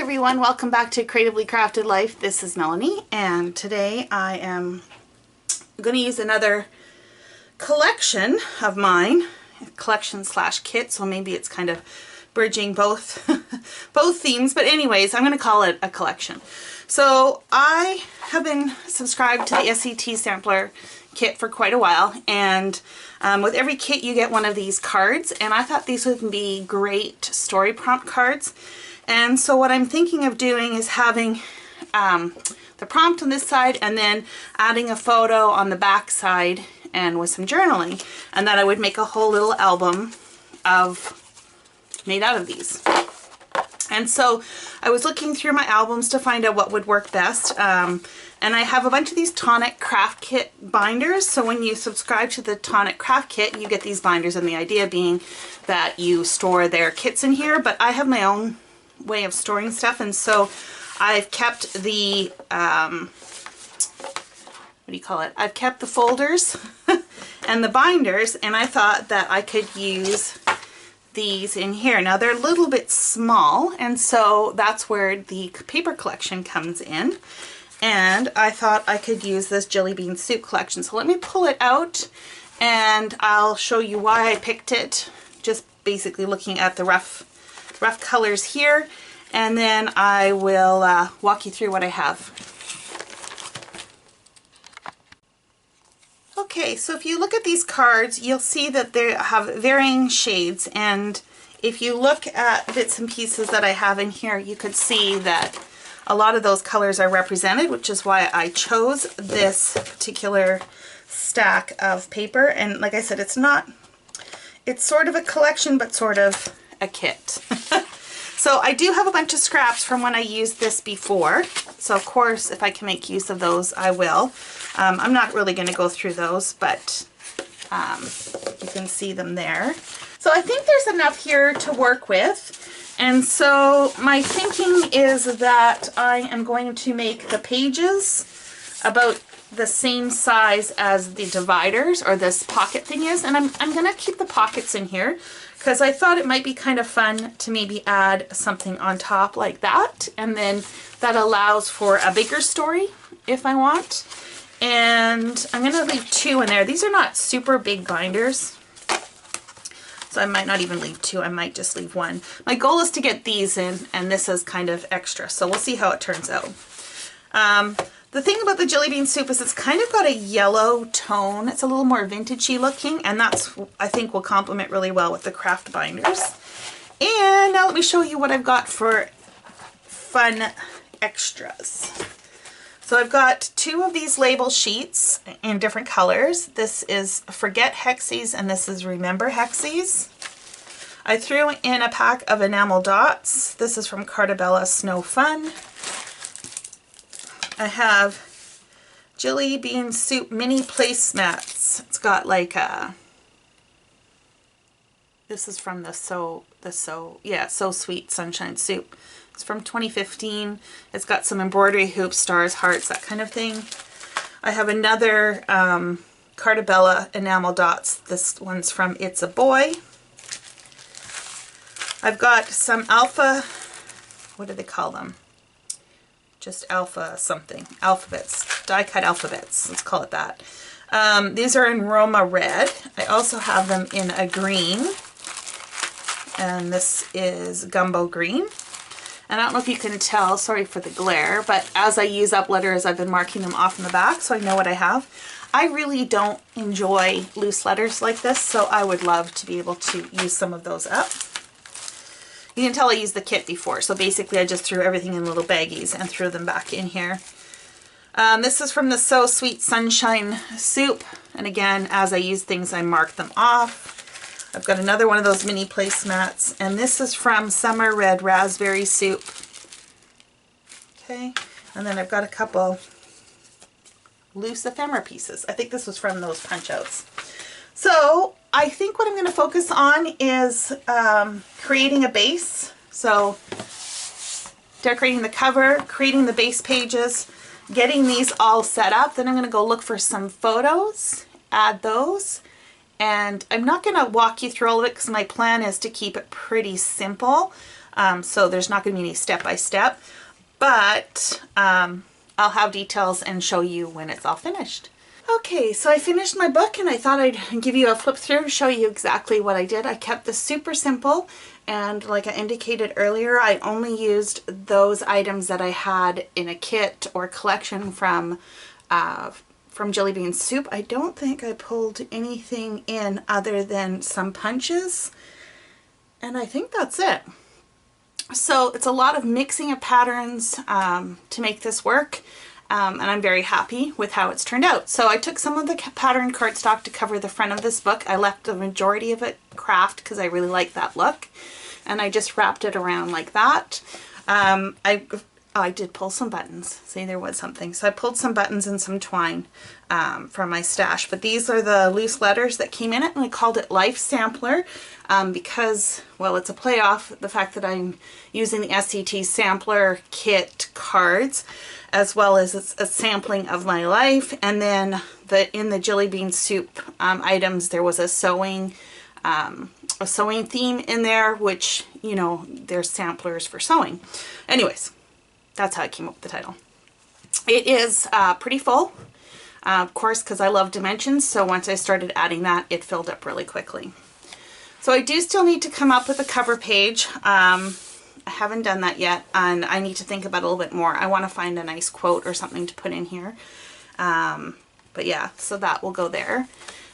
everyone, welcome back to Creatively Crafted Life. This is Melanie, and today I am going to use another collection of mine, collection slash kit, so maybe it's kind of bridging both both themes, but anyways, I'm going to call it a collection. So I have been subscribed to the SCT Sampler kit for quite a while, and with every kit you get one of these cards, and I thought these would be great story prompt cards. And so what I'm thinking of doing is having the prompt on this side and then adding a photo on the back side and with some journaling, and that I would make a whole little album made out of these. And so I was looking through my albums to find out what would work best. And I have a bunch of these Tonic craft kit binders. So when you subscribe to the Tonic craft kit, you get these binders, and the idea being that you store their kits in here, but I have my own way of storing stuff, and so I've kept the what do you call it? I've kept the folders and the binders, and I thought that I could use these in here. Now they're a little bit small, and so that's where the paper collection comes in, and I thought I could use this Jillibean Soup collection. So let me pull it out and I'll show you why I picked it, just basically looking at the rough colors here, and then I will walk you through what I have. Okay, so if you look at these cards, you'll see that they have varying shades, and if you look at bits and pieces that I have in here, you could see that a lot of those colors are represented, which is why I chose this particular stack of paper. And like I said, it's sort of a collection, but sort of a kit. So I do have a bunch of scraps from when I used this before, so of course if I can make use of those I will. I'm not really going to go through those, but you can see them there. So I think there's enough here to work with, and so my thinking is that I am going to make the pages about the same size as the dividers, or this pocket thing is, and I'm going to keep the pockets in here because I thought it might be kind of fun to maybe add something on top like that, and then that allows for a bigger story if I want. And I'm going to leave two in there. These are not super big binders, so I might not even leave two. I might just leave one. My goal is to get these in, and this is kind of extra, so we'll see how it turns out. The thing about the Jillibean Soup is it's kind of got a yellow tone. It's a little more vintagey looking, and that's, I think, will complement really well with the craft binders. And now let me show you what I've got for fun extras. So I've got two of these label sheets in different colors. This is Forget Hexies and this is Remember Hexies. I threw in a pack of enamel dots. This is from Cartabella Snow Fun. I have Jillibean Soup mini placemats. It's got like a, this is from the So Sweet Sunshine Soup. It's from 2015. It's got some embroidery hoops, stars, hearts, that kind of thing. I have another Cartabella enamel dots. This one's from It's a Boy. I've got some alpha, what do they call them? Just alpha something, alphabets, die-cut alphabets, let's call it that. These are in Roma Red. I also have them in a green, and this is Gumbo Green. And I don't know if you can tell, sorry for the glare, but as I use up letters, I've been marking them off in the back so I know what I have. I really don't enjoy loose letters like this, so I would love to be able to use some of those up. You can tell I used the kit before, so basically I just threw everything in little baggies and threw them back in here. This is from the So Sweet Sunshine Soup, and again, as I use things, I mark them off. I've got another one of those mini placemats, and this is from Summer Red Raspberry Soup. Okay, and then I've got a couple loose ephemera pieces. I think this was from those punch outs. So I think what I'm going to focus on is creating a base. So decorating the cover, creating the base pages, getting these all set up. Then I'm going to go look for some photos, add those, and I'm not going to walk you through all of it because my plan is to keep it pretty simple. So there's not going to be any step-by-step, but I'll have details and show you when it's all finished. Okay, so I finished my book and I thought I'd give you a flip through to show you exactly what I did. I kept this super simple, and like I indicated earlier, I only used those items that I had in a kit or collection from Jillibean Soup. I don't think I pulled anything in other than some punches, and I think that's it. So it's a lot of mixing of patterns to make this work. And I'm very happy with how it's turned out. So I took some of the pattern cardstock to cover the front of this book. I left the majority of it craft because I really like that look. And I just wrapped it around like that. I did pull some buttons. See, there was something. So I pulled some buttons and some twine from my stash. But these are the loose letters that came in it, and I called it Life Sampler because, well, it's a play off the fact that I'm using the SCT Sampler Kit cards, as well as a sampling of my life. And then in the Jillibean Soup items, there was a sewing theme in there, which, you know, they're samplers for sewing. Anyways, that's how I came up with the title. It is pretty full, of course, because I love dimensions. So once I started adding that, it filled up really quickly. So I do still need to come up with a cover page. I haven't done that yet, and I need to think about it a little bit more. I want to find a nice quote or something to put in here. But yeah, so that will go there.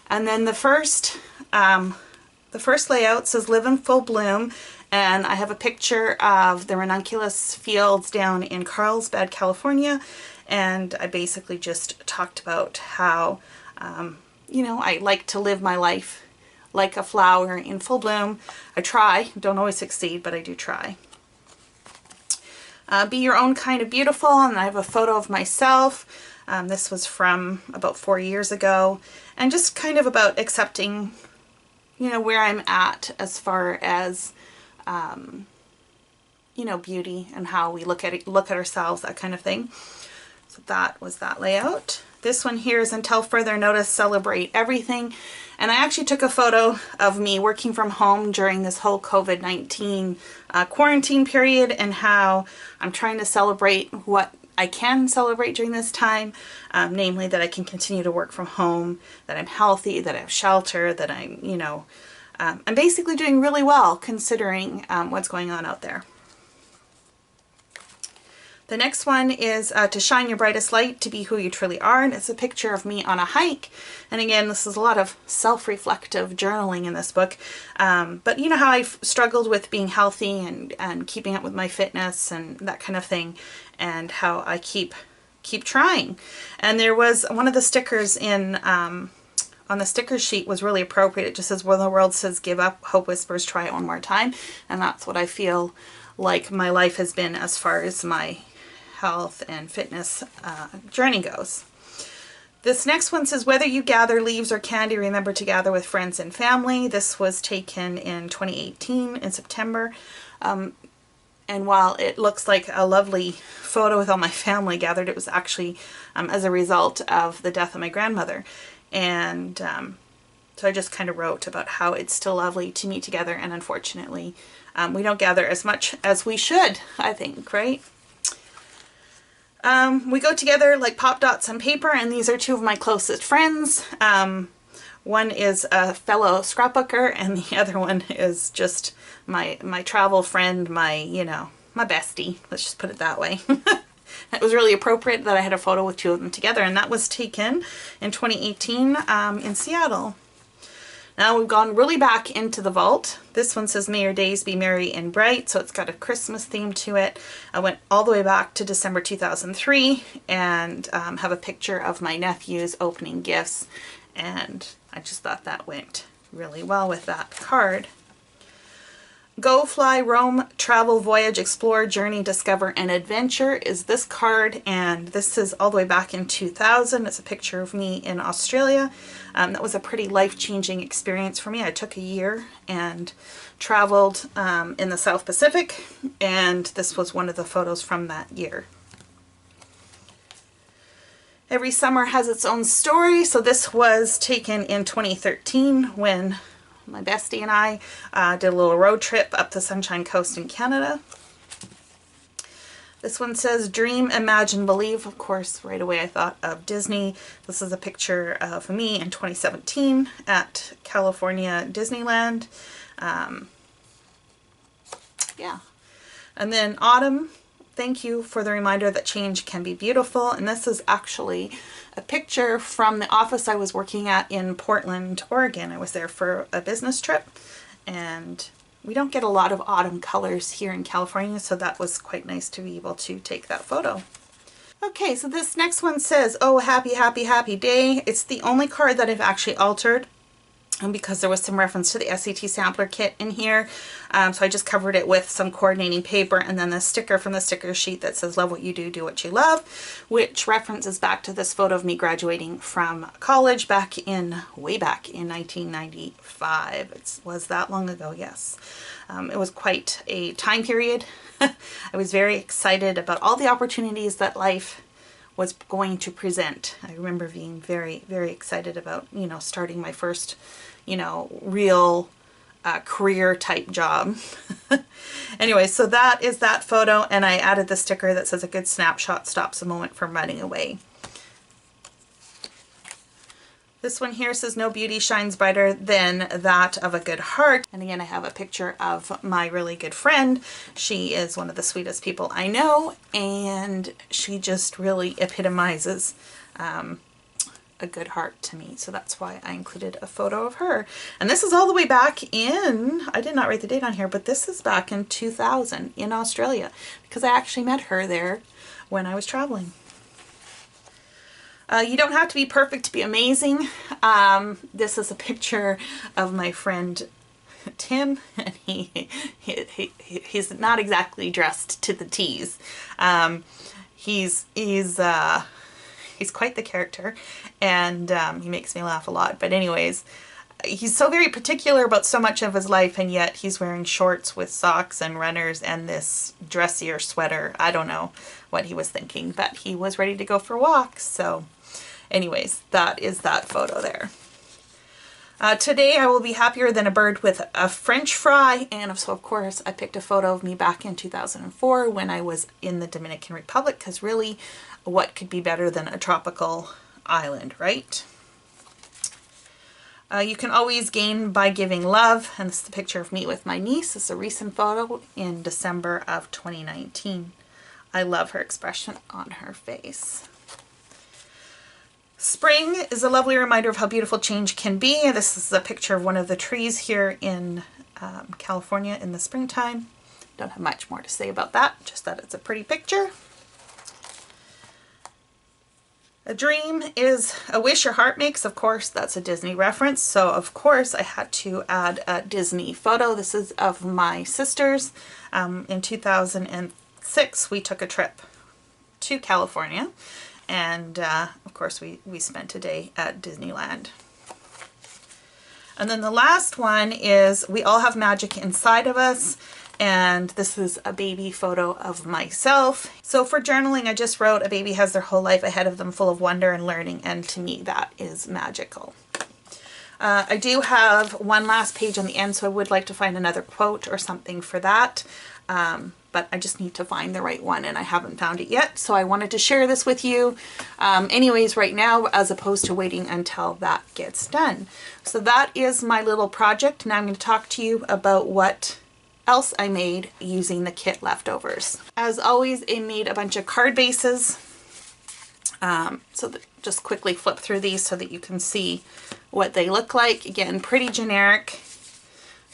And then the first layout says Live in Full Bloom, and I have a picture of the ranunculus fields down in Carlsbad, California, and I basically just talked about how, you know, I like to live my life like a flower in full bloom. I try, don't always succeed, but I do try. Be your own kind of beautiful, and I have a photo of myself. This was from about 4 years ago, and just kind of about accepting, you know, where I'm at as far as, you know, beauty and how we look at ourselves, that kind of thing. So that was that layout. This one here is Until Further Notice, Celebrate Everything. And I actually took a photo of me working from home during this whole COVID-19 quarantine period, and how I'm trying to celebrate what I can celebrate during this time, namely that I can continue to work from home, that I'm healthy, that I have shelter, that I'm, you know, I'm basically doing really well considering what's going on out there. The next one is To Shine Your Brightest Light, To Be Who You Truly Are, and it's a picture of me on a hike. And again, this is a lot of self-reflective journaling in this book. But you know how I've struggled with being healthy and keeping up with my fitness and that kind of thing, and how I keep trying. And there was one of the stickers in on the sticker sheet was really appropriate. It just says, "When the world says give up, hope whispers, try it one more time." And that's what I feel like my life has been as far as my health and fitness journey goes. This next one says, "Whether you gather leaves or candy, remember to gather with friends and family." This was taken in 2018 in September. And while it looks like a lovely photo with all my family gathered, it was actually as a result of the death of my grandmother. And so I just kind of wrote about how it's still lovely to meet together, and unfortunately we don't gather as much as we should, I think, right? We go together like pop dots on paper, and these are two of my closest friends. One is a fellow scrapbooker, and the other one is just my travel friend, my bestie. Let's just put it that way. It was really appropriate that I had a photo with two of them together, and that was taken in 2018 in Seattle. Now we've gone really back into the vault. This one says, "May your days be merry and bright," so it's got a Christmas theme to it. I went all the way back to December 2003 and have a picture of my nephews opening gifts, and I just thought that went really well with that card. Go, fly, roam, travel, voyage, explore, journey, discover, and adventure is this card, and this is all the way back in 2000. It's a picture of me in Australia. That was a pretty life-changing experience for me. I took a year and traveled in the South Pacific, and this was one of the photos from that year. Every summer has its own story, so this was taken in 2013 when my bestie and I did a little road trip up the Sunshine Coast in Canada. This one says dream, imagine, believe. Of course, right away I thought of Disney. This is a picture of me in 2017 at California Disneyland. Yeah. And then autumn, thank you for the reminder that change can be beautiful. And this is actually a picture from the office I was working at in Portland, Oregon. I was there for a business trip, and we don't get a lot of autumn colors here in California, so that was quite nice to be able to take that photo. Okay, so this next one says, oh, happy, happy, happy day. It's the only card that I've actually altered, and because there was some reference to the SCT Sampler kit in here, so I just covered it with some coordinating paper and then the sticker from the sticker sheet that says love what you do what you love, which references back to this photo of me graduating from college way back in 1995. It was that long ago, yes. It was quite a time period. I was very excited about all the opportunities that life was going to present. I remember being very, very excited about, you know, starting my first, you know, real career type job. Anyway, so that is that photo, and I added the sticker that says a good snapshot stops a moment from running away. This one here says no beauty shines brighter than that of a good heart. And again, I have a picture of my really good friend. She is one of the sweetest people I know, and she just really epitomizes a good heart to me. So that's why I included a photo of her. And this is all the way back in, I did not write the date on here, but this is back in 2000 in Australia, because I actually met her there when I was traveling. You don't have to be perfect to be amazing. This is a picture of my friend Tim, and he's not exactly dressed to the T's. He's quite the character, and he makes me laugh a lot. But anyways, he's so very particular about so much of his life, and yet he's wearing shorts with socks and runners and this dressier sweater. I don't know what he was thinking, but he was ready to go for walks. So anyways, that is that photo there. Today I will be happier than a bird with a French fry. And so of course I picked a photo of me back in 2004 when I was in the Dominican Republic, because really what could be better than a tropical island, right? You can always gain by giving love. And this is a picture of me with my niece. It's a recent photo in December of 2019. I love her expression on her face. Spring is a lovely reminder of how beautiful change can be. This is a picture of one of the trees here in California in the springtime. Don't have much more to say about that, just that it's a pretty picture. A dream is a wish your heart makes. Of course, that's a Disney reference. So of course I had to add a Disney photo. This is of my sisters. In 2006, we took a trip to California. And of course we spent a day at Disneyland. And then the last one is we all have magic inside of us. And this is a baby photo of myself. So for journaling, I just wrote, a baby has their whole life ahead of them full of wonder and learning. And to me, that is magical. I do have one last page on the end, so I would like to find another quote or something for that. But I just need to find the right one, and I haven't found it yet. So I wanted to share this with you anyways right now, as opposed to waiting until that gets done. So that is my little project. Now I'm going to talk to you about what else I made using the kit leftovers. As always, I made a bunch of card bases. Just quickly flip through these so that you can see what they look like. Again, pretty generic.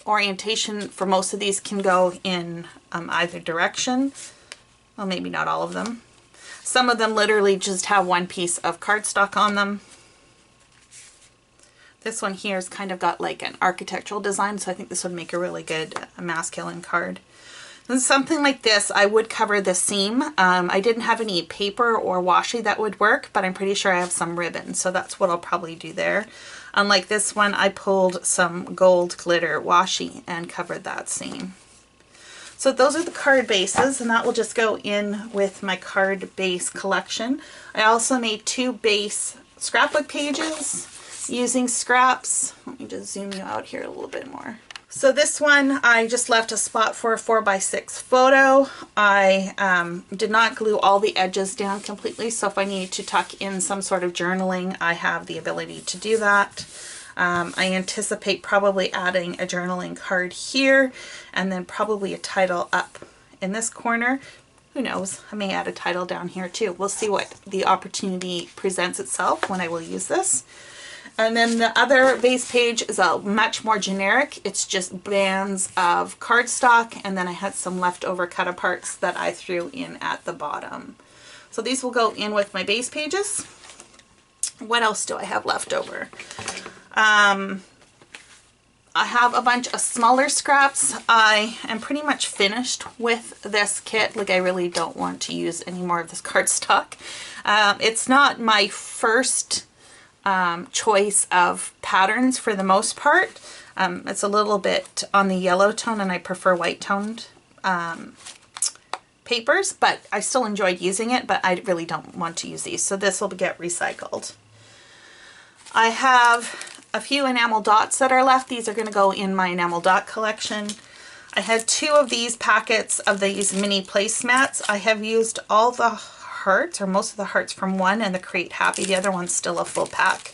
Orientation for most of these can go in either direction. Well, maybe not all of them. Some of them literally just have one piece of cardstock on them. This one here has kind of got like an architectural design, so I think this would make a really good masculine card. And something like this, I would cover the seam. I didn't have any paper or washi that would work, but I'm pretty sure I have some ribbon, so that's what I'll probably do there. Unlike this one, I pulled some gold glitter washi and covered that seam. So those are the card bases, and that will just go in with my card base collection. I also made 2 base scrapbook pages. using scraps. Let me just zoom you out here a little bit more. So this one, I just left a spot for a 4x6 photo. I did not glue all the edges down completely, so if I need to tuck in some sort of journaling, I have the ability to do that. I anticipate probably adding a journaling card here, and then probably a title up in this corner. Who knows, I may add a title down here too. We'll see what the opportunity presents itself when I will use this. And then the other base page is a much more generic. It's just bands of cardstock, and then I had some leftover cut aparts that I threw in at the bottom. So these will go in with my base pages. What else do I have left over? I have a bunch of smaller scraps. I am pretty much finished with this kit. Like, I really don't want to use any more of this cardstock. It's not my first choice of patterns for the most part. It's a little bit on the yellow tone, and I prefer white toned papers, but I still enjoyed using it, but I really don't want to use these, so this will get recycled. I have a few enamel dots that are left. These are going to go in my enamel dot collection. I had 2 of these packets of these mini placemats. I have used all the hearts, or most of the hearts, from one, and the Create Happy. The other one's still a full pack.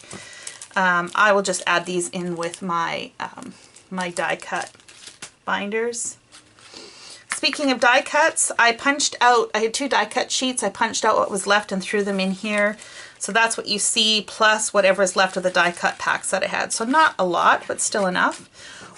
I will just add these in with my my die cut binders. Speaking of die cuts, I had 2 die cut sheets. I punched out what was left and threw them in here. So that's what you see, plus whatever is left of the die cut packs that I had. So not a lot, but still enough.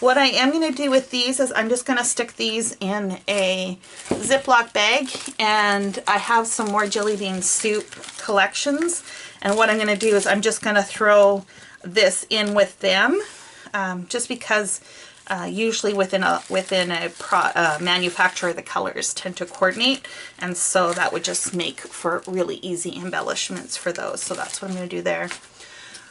What I am going to do with these is I'm just going to stick these in a Ziploc bag, and I have some more Jillibean Soup collections, and what I'm going to do is I'm just going to throw this in with them, just because usually within a manufacturer the colors tend to coordinate, and so that would just make for really easy embellishments for those. So that's what I'm going to do there.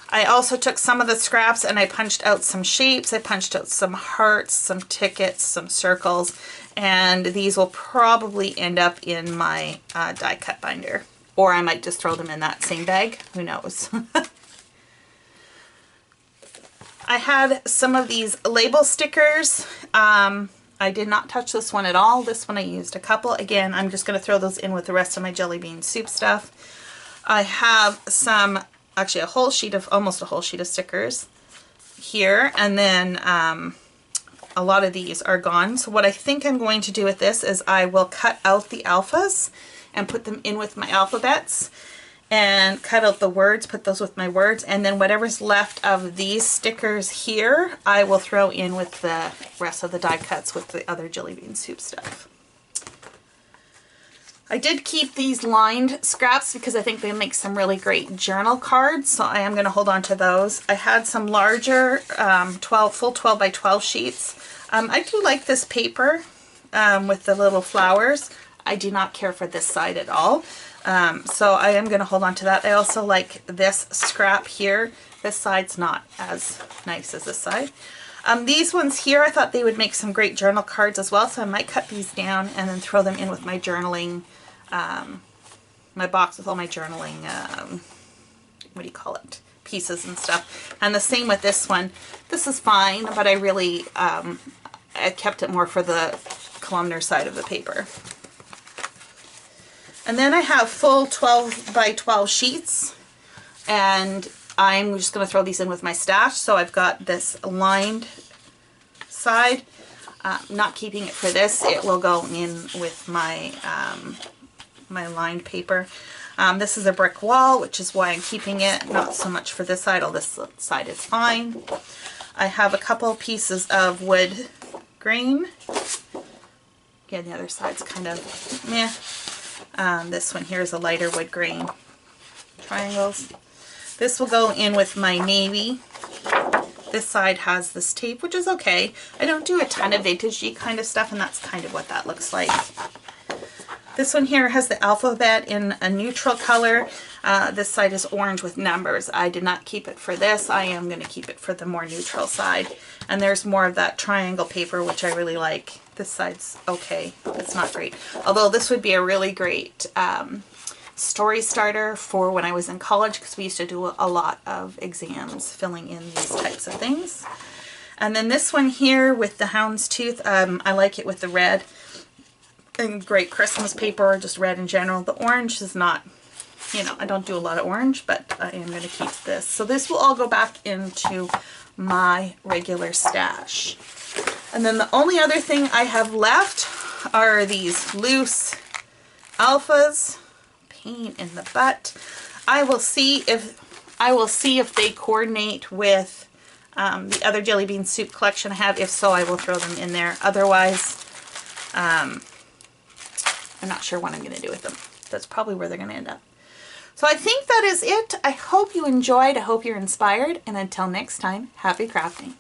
I also took some of the scraps and I punched out some shapes. I punched out some hearts, some tickets, some circles, and these will probably end up in my die cut binder. Or I might just throw them in that same bag. Who knows? I had some of these label stickers. I did not touch this one at all. This one I used a couple. Again, I'm just going to throw those in with the rest of my Jillibean Soup stuff. I have some, actually almost a whole sheet of stickers here, and then a lot of these are gone. So what I think I'm going to do with this is I will cut out the alphas and put them in with my alphabets, and cut out the words, put those with my words, and then whatever's left of these stickers here I will throw in with the rest of the die cuts with the other Jillibean Soup stuff. I did keep these lined scraps because I think they make some really great journal cards, so I am going to hold on to those. I had some larger full 12 by 12 sheets. I do like this paper with the little flowers. I do not care for this side at all. So I am going to hold on to that. I also like this scrap here. This side's not as nice as this side. These ones here, I thought they would make some great journal cards as well, so I might cut these down and then throw them in with my journaling, my box with all my journaling, what do you call it, pieces and stuff. And the same with this one. This is fine, but I really, I kept it more for the columnar side of the paper. And then I have full 12 by 12 sheets, and I'm just going to throw these in with my stash. So I've got this lined side. Not keeping it for this. It will go in with my my lined paper. This is a brick wall, which is why I'm keeping it. Not so much for this side. This side is fine. I have a couple pieces of wood grain. Again, the other side's kind of meh. This one here is a lighter wood grain triangles. This will go in with my navy. This side has this tape, which is okay. I don't do a ton of vintage-y kind of stuff, and that's kind of what that looks like. This one here has the alphabet in a neutral color. This side is orange with numbers. I did not keep it for this. I am going to keep it for the more neutral side. And there's more of that triangle paper, which I really like. This side's okay. It's not great. Although this would be a really great story starter for when I was in college, because we used to do a lot of exams filling in these types of things. And then this one here with the houndstooth, I like it with the red. And great Christmas paper, just red in general. The orange is not, you know, I don't do a lot of orange, but I am going to keep this. So this will all go back into my regular stash. And then the only other thing I have left are these loose alphas. Pain in the butt. I will see if they coordinate with the other Jillibean Soup collection I have. If so, I will throw them in there. Otherwise, I'm not sure what I'm going to do with them. That's probably where they're going to end up. So I think that is it. I hope you enjoyed. I hope you're inspired. And until next time, happy crafting.